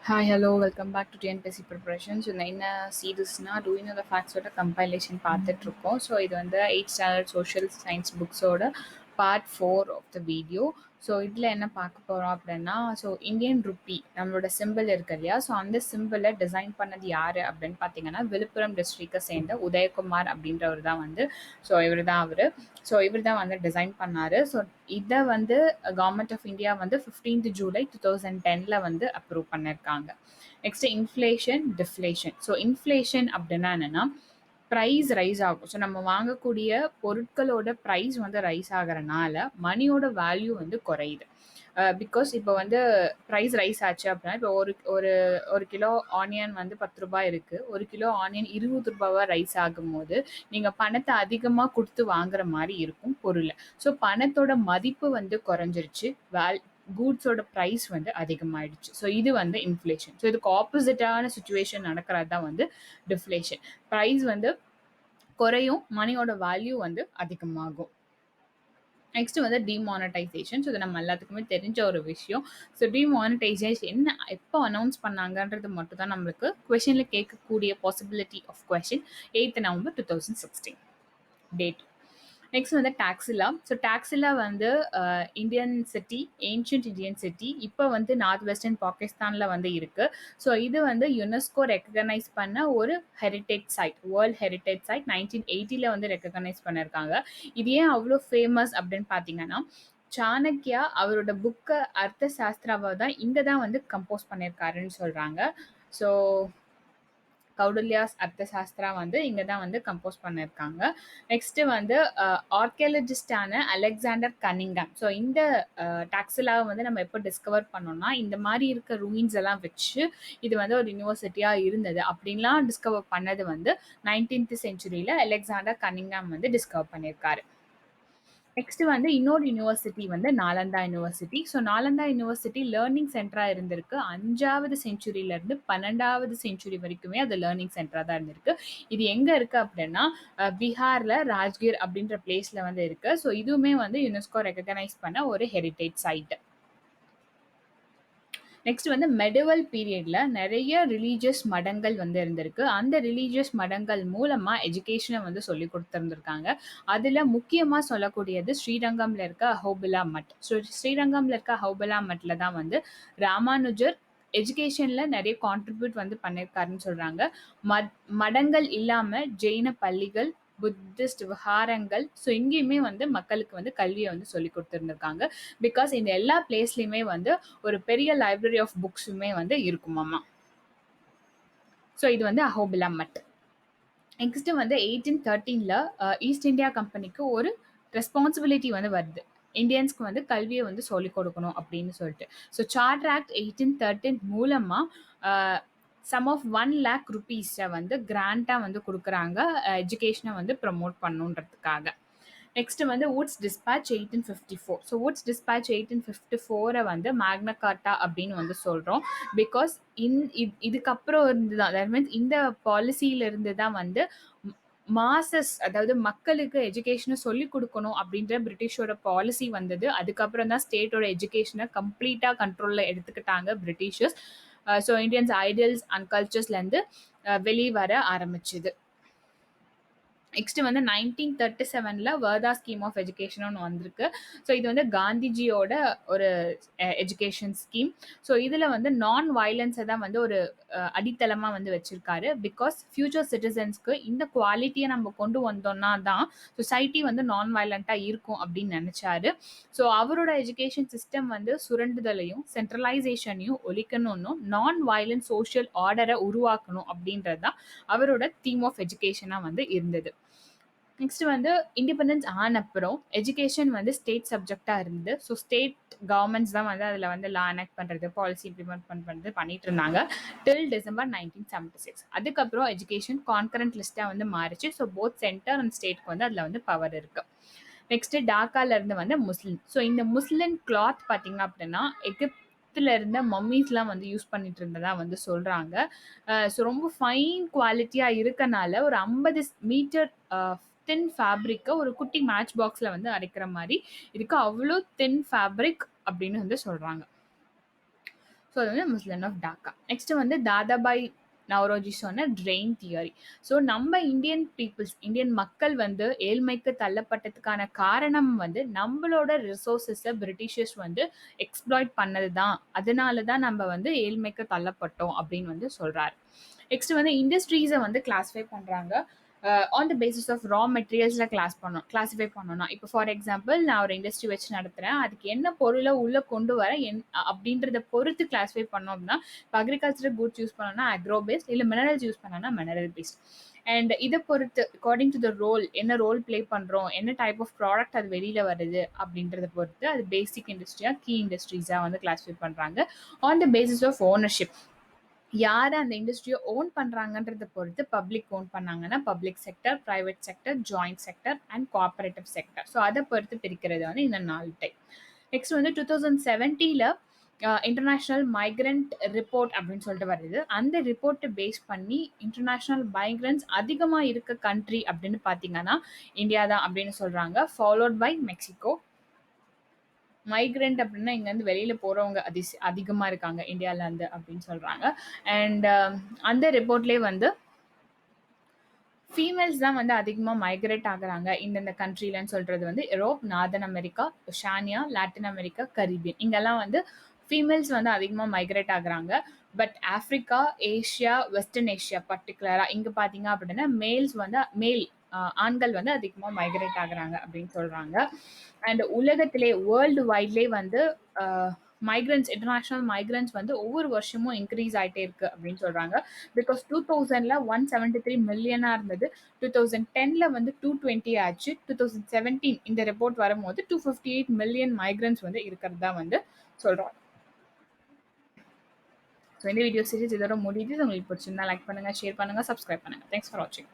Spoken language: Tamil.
Hi, hello, welcome back to TNPSC preparation. So நான் என்ன சீரீஸ்னா டூயிங் த ஃபேக்ட்ஸோட கம்பைலேஷன் பார்த்துட்ருக்கோம். ஸோ இது வந்து 8th ஸ்டாண்டர்ட் சோஷியல் சயின்ஸ் புக்ஸோட part 4 of the video. So இதில் என்ன பார்க்க போகிறோம் அப்படின்னா, ஸோ இந்தியன் ருப்பி நம்மளோட சிம்பிள் இருக்கு இல்லையா, ஸோ அந்த சிம்பிளை டிசைன் பண்ணது யார் அப்படின்னு பார்த்தீங்கன்னா விழுப்புரம் டிஸ்ட்ரிக்டை சேர்ந்த உதயகுமார் அப்படின்றவர் தான் வந்து, இவர் தான் வந்து டிசைன் பண்ணார். ஸோ இதை வந்து கவர்மெண்ட் ஆஃப் இந்தியா வந்து 15th ஜூலை 2010 வந்து அப்ரூவ் பண்ணியிருக்காங்க. Next inflation deflation. So inflation அப்படின்னா என்னன்னா ப்ரைஸ் ரைஸ் ஆகும். ஸோ நம்ம வாங்கக்கூடிய பொருட்களோட ப்ரைஸ் வந்து ரைஸ் ஆகிறனால மணியோட வேல்யூ வந்து குறையுது. பிகாஸ் இப்போ வந்து ப்ரைஸ் ரைஸ் ஆச்சு அப்படின்னா இப்போ ஒரு ஒரு ஒரு கிலோ ஆனியன் வந்து 10 ரூபாய் இருக்குது, ஒரு கிலோ ஆனியன் 20 ரூபாவா ரைஸ் ஆகும்போது நீங்கள் பணத்தை அதிகமாக கொடுத்து வாங்குற மாதிரி இருக்கும் பொருளை. ஸோ பணத்தோட மதிப்பு வந்து குறைஞ்சிருச்சு, கூட்ஸோட ப்ரைஸ் வந்து அதிகமாயிடுச்சு. ஸோ இது வந்து இன்ஃப்ளேஷன். ஸோ இதுக்கு ஆப்போசிட்டான சுச்சுவேஷன் நடக்கிறது தான் வந்து டிஃப்ளேஷன். ப்ரைஸ் வந்து குறையும், மணியோட வேல்யூ வந்து அதிகமாகும். நெக்ஸ்ட் வந்து டிமானடைசேஷன். ஸோ இது நம்ம எல்லாத்துக்குமே தெரிஞ்ச ஒரு விஷயம். ஸோ டிமானடைசேஷன் என்ன எப்போ அனௌன்ஸ் பண்ணாங்கன்றது மட்டும் தான் நம்மளுக்கு கொஷனில் கேட்கக்கூடிய possibility of question. 8th November 2016 date. Next வந்து டாக்ஸிலா. ஸோ டாக்ஸிலா வந்து Indian city, ancient Indian city, இப்போ வந்து நார்த் வெஸ்டர்ன் பாகிஸ்தானில் வந்து இருக்குது. ஸோ இது வந்து யுனெஸ்கோ ரெக்கக்னைஸ் பண்ண ஒரு heritage side, world heritage side 1980 வந்து ரெக்கக்னைஸ் பண்ணியிருக்காங்க. இது ஏன் அவ்வளோ ஃபேமஸ் அப்படின்னு பார்த்தீங்கன்னா, சாணக்கியா அவரோட புக்கை அர்த்த சாஸ்திராவை தான் இங்கே தான் வந்து கம்போஸ் பண்ணியிருக்காருன்னு சொல்கிறாங்க. ஸோ கௌடல்யாஸ் அர்த்த சாஸ்திரா வந்து இங்கே தான் வந்து கம்போஸ் பண்ணியிருக்காங்க. நெக்ஸ்ட்டு வந்து ஆர்கியாலஜிஸ்டான அலெக்சாண்டர் கன்னிங்காம். ஸோ இந்த டாக்ஸிலாவை வந்து நம்ம எப்போ டிஸ்கவர் பண்ணோம்னா, இந்த மாதிரி இருக்க ரூயின்ஸ் எல்லாம் வச்சு இது வந்து ஒரு யூனிவர்சிட்டியாக இருந்தது அப்படின்லாம் டிஸ்கவர் பண்ணது வந்து 19th செஞ்சுரியில் அலெக்சாண்டர் கன்னிங்காம் வந்து டிஸ்கவர் பண்ணியிருக்காரு. நெக்ஸ்ட் வந்து இன்னொரு யூனிவர்சிட்டி வந்து Nalanda university. So Nalanda university learning சென்டராக இருந்திருக்கு. 5th செஞ்சுரியிலேருந்து 12th செஞ்சுரி வரைக்குமே அது லேர்னிங் சென்டராக தான் இருந்திருக்கு. இது எங்கே இருக்குது அப்படின்னா பீகாரில் ராஜ்கிர் அப்படின்ற பிளேஸில் வந்து இருக்குது. ஸோ இதுவுமே வந்து யுனெஸ்கோ ரெக்கக்னைஸ் பண்ண ஒரு ஹெரிட்டேஜ் சைட்டு. நெக்ஸ்ட் வந்து மெடிவல் பீரியட்ல நிறைய ரிலீஜியஸ் மடங்கள் வந்து இருந்திருக்கு. அந்த ரிலீஜியஸ் மடங்கள் மூலமா எஜுகேஷனை வந்து சொல்லி கொடுத்துருந்துருக்காங்க. அதுல முக்கியமா சொல்லக்கூடியது ஸ்ரீரங்கம்ல இருக்க அஹோபிலா மட். ஸோ ஸ்ரீரங்கம்ல இருக்க அஹோபிலா மட்ல தான் வந்து ராமானுஜர் எஜுகேஷன்ல நிறைய கான்ட்ரிபியூட் வந்து பண்ணியிருக்காருன்னு சொல்றாங்க. மடங்கள் இல்லாம ஜெயின பள்ளிகள், புத்திஸ்ட் விஹாரங்கள், ஸோ இங்கேயுமே வந்து மக்களுக்கு வந்து கல்வியை வந்து சொல்லி கொடுத்துருந்துருக்காங்க. பிகாஸ் இந்த எல்லா பிளேஸ்லையுமே வந்து ஒரு பெரிய லைப்ரரி ஆஃப் புக்ஸுமே வந்து இருக்குமாமா. ஸோ இது வந்து அஹோபிலா மட். நெக்ஸ்ட் வந்து 1813 ஈஸ்ட் இந்தியா கம்பெனிக்கு ஒரு ரெஸ்பான்சிபிலிட்டி வந்து வருது, இந்தியன்ஸ்க்கு வந்து கல்வியை வந்து சொல்லிக் கொடுக்கணும் அப்படின்னு சொல்லிட்டு. ஸோ சார்ட்டர் ஆக்ட் 1813 மூலமாக சம் ஆஃப் 1 lakh rupees வந்து கிராண்டாக வந்து கொடுக்குறாங்க எஜுகேஷனை வந்து ப்ரமோட் பண்ணுன்றதுக்காக. நெக்ஸ்ட் வந்து Woods dispatch 1854. So Woods dispatch 1854 வந்து மேக்னா கார்ட்டா அப்படின்னு வந்து சொல்கிறோம். பிகாஸ் இதுக்கப்புறம் இருந்து தான், தட் மீன்ஸ் இந்த பாலிசியில இருந்து தான் வந்து மாசஸ், அதாவது மக்களுக்கு எஜுகேஷனை சொல்லிக் கொடுக்கணும் அப்படின்ற பிரிட்டிஷோட பாலிசி வந்தது. அதுக்கப்புறம் தான் ஸ்டேட்டோட எஜுகேஷனை கம்ப்ளீட்டாக கண்ட்ரோலில் எடுத்துக்கிட்டாங்க Britishers. So Indians ideals and கல்ச்சர்ஸ்லேருந்து வெளியே வர ஆரம்பிச்சுது. நெக்ஸ்ட் வந்து 1937 வர்தா ஸ்கீம் ஆஃப் எஜுகேஷன் ஒன்று வந்திருக்கு. ஸோ இது வந்து காந்திஜியோட ஒரு எஜுகேஷன் ஸ்கீம். ஸோ இதில் வந்து நான் வயலன்ஸை தான் வந்து ஒரு அடித்தளமாக வந்து வச்சுருக்காரு. பிகாஸ் ஃபியூச்சர் சிட்டிசன்ஸ்க்கு இந்த குவாலிட்டியை நம்ம கொண்டு வந்தோம்னா தான் சொசைட்டி வந்து நான் வயலண்ட்டாக இருக்கும் அப்படின்னு நினச்சாரு. ஸோ அவரோட எஜுகேஷன் சிஸ்டம் வந்து சுரண்டுதலையும் சென்ட்ரலைசேஷனையும் ஒழிக்கணும்னு நான் வயலண்ட் சோஷியல் ஆர்டரை உருவாக்கணும் அப்படின்றது தான் அவரோட தீம் ஆஃப் எஜுகேஷனாக வந்து இருந்தது. நெக்ஸ்ட் வந்து இண்டிபெண்டன்ஸ் ஆன அப்புறம் எஜுகேஷன் வந்து ஸ்டேட் சப்ஜெக்டாக இருந்தது. ஸோ ஸ்டேட் கவர்மெண்ட்ஸ் தான் வந்து அதில் வந்து லா எனாக்ட் பண்ணுறது, பாலிசி இம்ப்ளிமெண்ட் பண்ணுறது பண்ணிட்டு இருந்தாங்க டில் December 1976. அதுக்கப்புறம் எஜுகேஷன் கான்கரண்ட் லிஸ்ட்டாக வந்து மாறிச்சு. ஸோ போத் சென்டர் அண்ட் ஸ்டேட்க்கு வந்து அதில் வந்து பவர் இருக்குது. நெக்ஸ்ட் டாக்கால இருந்து வந்து முஸ்லிம். ஸோ இந்த முஸ்லிம் கிளாத் பார்த்தீங்க அப்படின்னா எகிப்தில் இருந்த மம்மீஸ்லாம் வந்து யூஸ் பண்ணிட்டு இருந்ததா வந்து சொல்கிறாங்க. ஸோ ரொம்ப ஃபைன் குவாலிட்டியாக இருக்கனால ஒரு 50 மீட்டர் தின் ஃபேப்ரிக்கை ஒரு குட்டி மேட்ச் பாக்ஸில் வந்து அரைக்கிற மாதிரி இதுக்கு அவ்வளோ தின் ஃபேப்ரிக் அப்படின்னு வந்து சொல்கிறாங்க. ஸோ அது வந்து முஸ்லிம் ஆஃப் டாக்கா. நெக்ஸ்ட் வந்து தாதாபாய் நவ்ரோஜி சொன்ன ட்ரெயின் தியரி. ஸோ நம்ம இந்தியன் பீப்புள்ஸ், இந்தியன் மக்கள் வந்து ஏழ்மைக்கு தள்ளப்பட்டதுக்கான காரணம் வந்து நம்மளோட ரிசோர்ஸஸை பிரிட்டிஷர்ஸ் வந்து எக்ஸ்ப்ளாய்ட் பண்ணது தான், அதனால தான் நம்ம வந்து ஏழ்மைக்கு தள்ளப்பட்டோம் அப்படின்னு வந்து சொல்றாரு. நெக்ஸ்ட் வந்து இண்டஸ்ட்ரீஸை வந்து கிளாஸிஃபை பண்றாங்க. On the basis of raw மெட்டீரியல்ஸில் கிளாஸிஃபை பண்ணோம்னா, இப்போ ஃபார் எக்ஸாம்பிள் நான் ஒரு இண்டஸ்ட்ரி வச்சு நடத்துகிறேன், அதுக்கு என்ன பொருளை உள்ளே கொண்டு வர அப்படின்றத பொறுத்து கிளாஸிஃபை பண்ணோம் அப்படின்னா, இப்போ அக்ரிகல்ச்சர் குட்ஸ் யூஸ் பண்ணோம்னா அக்ரோ பேஸ்ட், இல்லை மினரல்ஸ் யூஸ் பண்ணோம்னா மினரல் பேஸ்ட். அண்ட் இதை பொறுத்து அக்கார்டிங் டு த ரோல், என்ன ரோல் ப்ளே பண்ணுறோம், என்ன டைப் ஆஃப் ப்ராடக்ட் அது வெளியில் வருது அப்படின்றத பொறுத்து அது பேசிக் இண்டஸ்ட்ரியாக கீ இண்டஸ்ட்ரீஸாக வந்து கிளாஸிஃபை பண்ணுறாங்க. On the basis of ownership, யார் அந்த இண்டஸ்ட்ரியை ஓன் பண்ணுறாங்கன்றத பொறுத்து பப்ளிக் ஓன் பண்ணாங்கன்னா public sector, private sector, joint sector and cooperative sector. So அதை பொறுத்து பிரிக்கிறது வந்து இந்த 4 டைப். நெக்ஸ்ட் வந்து 2017 இன்டர்நேஷ்னல் மைக்ரண்ட் ரிப்போர்ட் அப்படின்னு சொல்லிட்டு வருது. அந்த ரிப்போர்ட்டை பேஸ் பண்ணி இன்டர்நேஷ்னல் மைக்ரண்ட்ஸ் அதிகமாக இருக்க கண்ட்ரி அப்படின்னு பார்த்தீங்கன்னா இந்தியா தான் அப்படின்னு சொல்கிறாங்க, ஃபாலோட் பை மெக்சிகோ. மைக்ரண்ட் அப்படின்னா இங்கேருந்து வெளியில் போகிறவங்க அதிகமாக இருக்காங்க இந்தியாவிலேருந்து அப்படின்னு சொல்கிறாங்க. அண்ட் அந்த ரிப்போர்ட்லேயே வந்து ஃபீமேல்ஸ் தான் வந்து அதிகமாக மைக்ரேட் ஆகுறாங்க இந்தந்த கண்ட்ரிலன்னு சொல்கிறது வந்து Europe, northern America, Oceania, Latin America, Caribbean, இங்கெல்லாம் வந்து ஃபீமேல்ஸ் வந்து அதிகமாக மைக்ரேட் ஆகுறாங்க. But Africa, Asia, western Asia பர்டிகுலராக இங்கே பார்த்தீங்க அப்படின்னா மேல் ஆண்கள் வந்து அதிகமாக மைக்ரேட் ஆகுறாங்க அப்படின்னு சொல்கிறாங்க. அண்ட் உலகத்திலே வேர்ல்டு வைட்லே வந்து மைக்ரன்ஸ், இன்டர்நேஷ்னல் மைக்ரன்ஸ் வந்து ஒவ்வொரு வருஷமும் இன்க்ரீஸ் ஆகிட்டே இருக்கு அப்படின்னு சொல்கிறாங்க. பிகாஸ் 2000 173 மில்லியனாக இருந்தது, 2010 வந்து 220 ஆச்சு, 2017 இந்த ரிப்போர்ட் வரும்போது 258 மில்லியன் மைக்ரன்ஸ் வந்து இருக்கிறதா வந்து சொல்கிறோம். ஸோ இந்த வீடியோ சீரிஸ் இதோட முடியுது. உங்களுக்கு பிடிச்சிருந்தா லைக் பண்ணுங்கள், ஷேர் பண்ணுங்கள், சப்ஸ்கிரைப் பண்ணுங்கள். தேங்க்ஸ் ஃபார் வாட்சிங்.